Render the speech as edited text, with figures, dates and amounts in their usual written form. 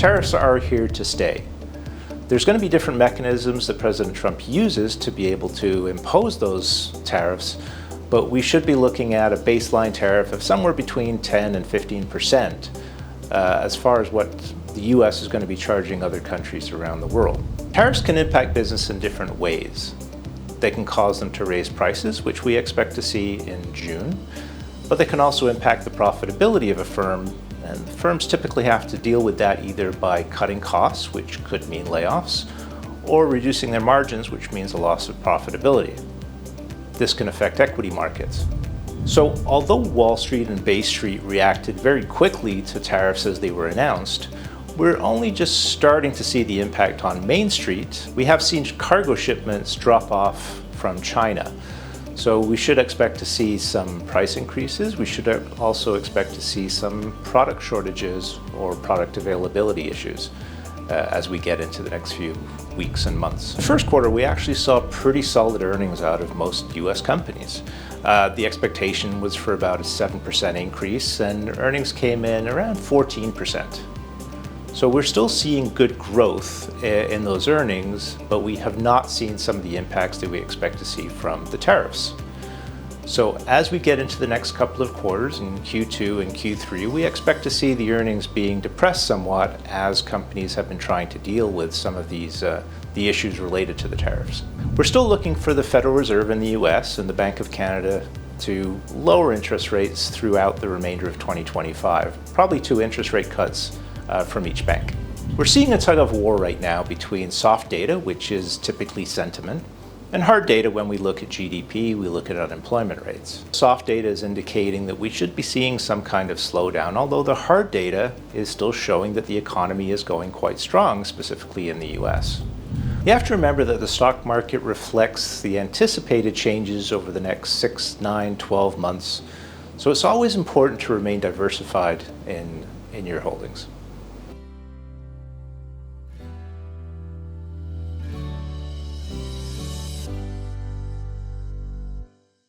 Tariffs are here to stay. There's going to be different mechanisms that President Trump uses to be able to impose those tariffs, but we should be looking at a baseline tariff of somewhere between 10 and 15% as far as what the US is going to be charging other countries around the world. Tariffs can impact business in different ways. They can cause them to raise prices, which we expect to see in June, but they can also impact the profitability of a firm, and firms typically have to deal with that either by cutting costs, which could mean layoffs, or reducing their margins, which means a loss of profitability. This can affect equity markets. So although Wall Street and Bay Street reacted very quickly to tariffs as they were announced, we're only just starting to see the impact on Main Street. We have seen cargo shipments drop off from China. So we should expect to see some price increases. We should also expect to see some product shortages or product availability issues as we get into the next few weeks and months. The first quarter, we actually saw pretty solid earnings out of most US companies. The expectation was for about a 7% increase, and earnings came in around 14%. So we're still seeing good growth in those earnings, but we have not seen some of the impacts that we expect to see from the tariffs. So as we get into the next couple of quarters in Q2 and Q3, we expect to see the earnings being depressed somewhat as companies have been trying to deal with some of these the issues related to the tariffs. We're still looking for the Federal Reserve in the US and the Bank of Canada to lower interest rates throughout the remainder of 2025, probably 2 interest rate cuts from each bank. We're seeing a tug of war right now between soft data, which is typically sentiment, and hard data. When we look at GDP, we look at unemployment rates. Soft data is indicating that we should be seeing some kind of slowdown, although the hard data is still showing that the economy is going quite strong, specifically in the US. You have to remember that the stock market reflects the anticipated changes over the next 6, 9, 12 months, so it's always important to remain diversified in your holdings.